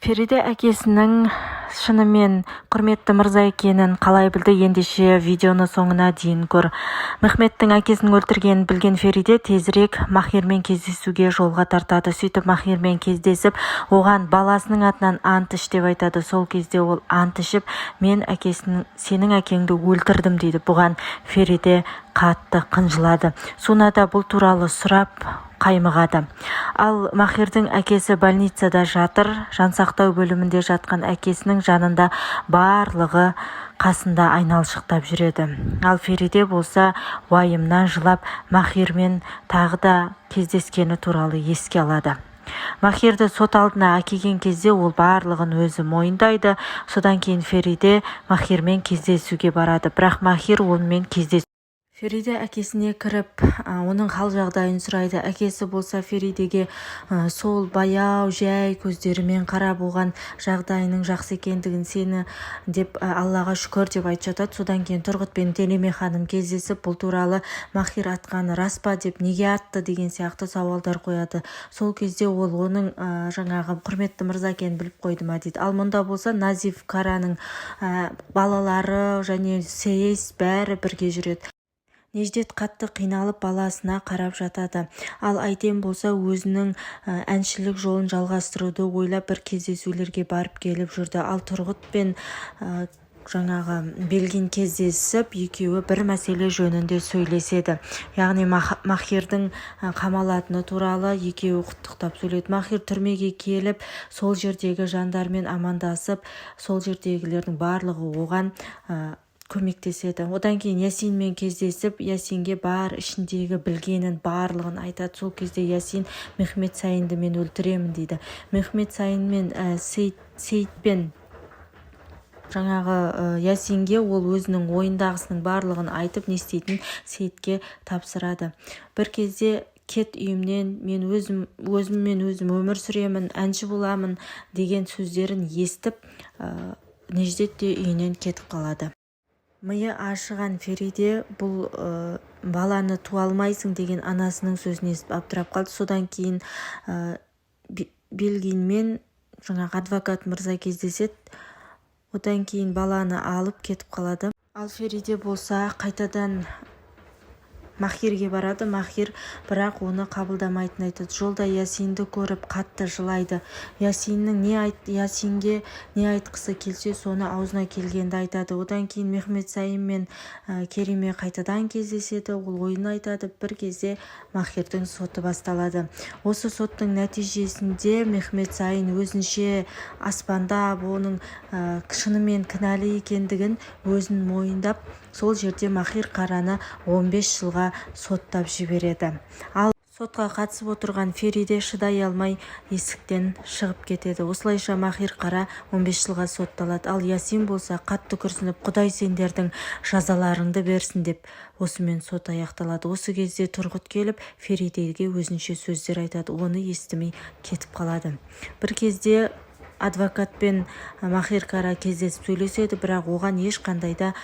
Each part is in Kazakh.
Фериде әкесінің шынымен құрметті мырза екенін қалай білді, ендеше видеоны соңына дейін көр. Мехметтің әкесін өлтіргенін білген Фериде тезірек Махирмен кездесуге жолға тартады. Сөйтіп Махирмен кездесіп, оған баласының атынан ант іш деп айтады. Сол кезде ол ант ішіп, мен сенің әкеңді өлтірдім дейді. Бұған Фериде қатты қынжылады. Сунада бұл туралы сұрап қаймығады. Ал Махирдің әкесі больницада жатыр. Жансақтау бөлімінде жатқан әкесінің жанында барлығы қасында айналшықтап жүреді. Ал Фериде болса уайымнан жылап Махирмен тағы да кездескені туралы еске алады. Махирді сот алдына әкелген кезде ол барлығын өзі мойындайды. Содан кейін Фериде Махирмен кездесуге барады. Бірақ Махир онымен Фериде әкесіне кіріп, оның хал жағдайын сұрайды. Әкесі болса Феридеге сол баяу жай көздерімен қарап, оған жағдайының жақсы екендігін сені деп Аллаға шүкір деп айтып жатады. Содан кейін Тұрғыт пен Телеме ханым кездесіп, бұл туралы Махир атқаны рас па деп, неге атты деген сияқты сауалдар қояды. Сол кезде ол оның жаңағы құрметті мырза екенін біліп қойды ма дейді. Ал мұнда болса Назиф Караның балалары және Сейіс бәрі бірге жүреді. Неждет қатты қиналып баласына қарап жатады. Ал Айтен болса өзінің әншілік жолын жалғастыруды ойлап бір кездесулерге барып келіп жүрді. Ал Тұрғыт пен жаңағы Белгин кездесіп, екеуі бір мәселе жөнінде сөйлеседі. Яғни Махирдің қамалатыны туралы екеуі құттықтап сөйледі. Махир түрмеге келіп, сол жердегі жандармен амандасып, сол жердегілердің барлығы оған көмектеседі. Одан кейін Ясинмен кездесіп, Ясинге бар ішіндегі білгенін барлығын айтады. Сол кезде Ясин Мехмет Сайынды мен өлтіремін дейді. Мехмет Сайын мен Сейітпен жаңағы Ясинге ол өзінің ойындағысының барлығын айтып, не істейтін Сейітке тапсырады. Бір кезде кет үйімнен, мен өзім өмір сүремін, әнші боламын деген сөздерін естіп, Неждет те үйінен кетіп қалады. Миы ашыған Фериде бұл баланы туа алмайсың деген анасының сөзін естіп абдырап қалды. Содан кейін Белгинмен жаңағы адвокат мырза кездеседі. Одан кейін баланы алып кетіп қалады. Ал Фериде болса қайтадан Махирге барады. Махир бірақ оны қабылдамайтын айтады. Жолда Ясинді көріп қатты жылайды. Ясинге не айтқысы келсе, соны аузына келгенді айтады. Одан кейін Мехмет Сайын мен Кереме қайтадан кездеседі. Ол ойын айтады. Bir кезде Махирдің соты басталады. Осы соттың нәтижесінде Мехмет Сайын өзінше аспандап, оның шынымен кінәлі екендігін өзін мойындап, сол жерде Махир Қараны 15 жылға соттап жібереді. Ал сотқа қатысып отырған Фериде шыдай алмай есіктен шығып кетеді. Осылайша Махир Қара 15 жылға сотталады. Ал Ясин болса қатты күрсініп, Құдай сендердің жазаларыңды берсін деп, осымен сот аяқталады. Осы кезде Тұрғыт келіп Феридеге өзінше сөздер айтады. Оны естімей кетіп қалады. Bir кезде адвокат пен Махир Қара кездесіп сөйлеседі, бірақ оған ешқандай да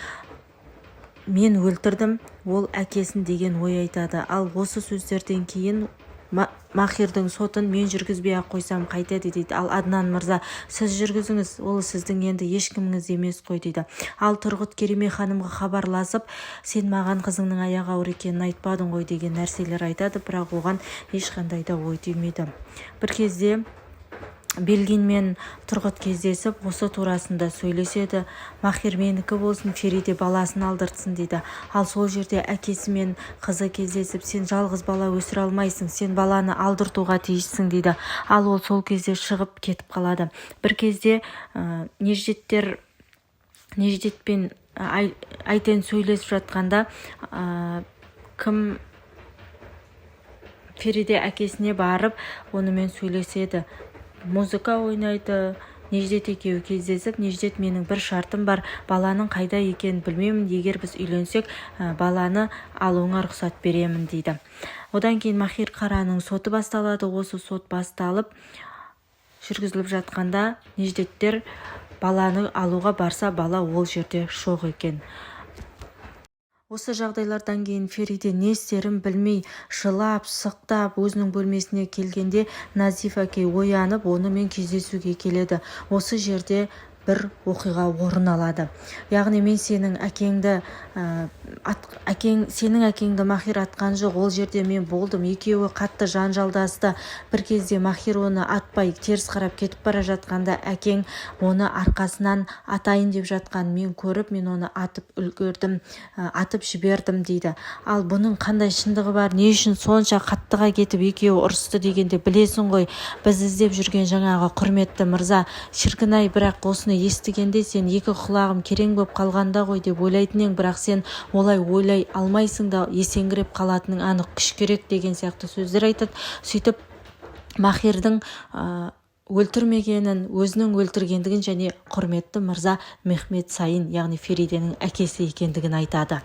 мен өлтірдім, ол әкесін деген ой айтады. Ал осы сөздерден кейін Махирдің сотын мен жүргізбей ақ қойсам қайтеді дейді. Ал Аднан мырза, сіз жүргізіңіз, ол сіздің енді ешкіміңіз емес қой дейді. Ал Тұрғыт Кереме ханымға хабарласып, сен маған қызыңның аяғы ауыр екенін айтпадың ғой деген нәрселер айтады, бірақ оған ешқандай да ой түймейді. Bir кезде Белгин мен Тұрғыт кездесіп, осы турасында сөйлеседі. Махир менікі болсын, Фериде баласын алдыртсын дейді. Ал сол жерде әкесі мен қызы кездесіп, сен жалғыз бала өсіре алмайсың, сен баланы алдыртуға тиіссің дейді. Ал ол сол кезде шығып кетіп қалады. Bir кезде Неждет пен Айтен сөйлесіп жатқанда, кім Фериде әкесіне барып, онымен сөйлеседі. Музыка ойнайды. Неждет екеуі кездесіп, Неждет менің бір шартым бар, баланың қайда екенін білмеймін, егер біз үйленсек, баланы алуыңа рұқсат беремін дейді. Одан кейін Махир Қараның соты басталады. Осы сот басталып жүргізіліп жатқанда Неждеттер баланы алуға барса, бала ол жерде жоқ екен. Осы жағдайлардан кейін Фериде не істерін білмей жылап, сықтап өзінің бөлмесіне келгенде Назиф әке оянып, онымен кездесуге келеді. Осы жерде бір оқиға орын алады. Яғни мен сенің әкеңді Махир атқан жоқ, ол жерде мен болдым. Екеуі қатты жанжалдасты. Бір кезде Махир оны атпай теріс қарап кетіп бара жатқанда әкең оны арқасынан атайын деп жатқан мен көріп, мен оны атып үлгердім, атып жібердім дейді. Ал бұның қандай шындығы бар, не үшін сонша қаттыға кетіп екеуі ұрысты дегенде білесің ғой, біз іздеп жүрген жаңағы құрметті мырза, шіркін-ай, бірақ осыны естігенде сен екі құлағым керең боп қалғанда ғой деп ойлайтын ең, бірақ сен олай ойлай алмайсың да есеңгіреп қалатының анық, күш керек деген сияқты сөздер айтады. Сөйтіп Махирдің өлтірмегенін, өзінің өлтіргендігін және құрметті мырза Мехмет Сайын, яғни Фериденің әкесі екендігін айтады.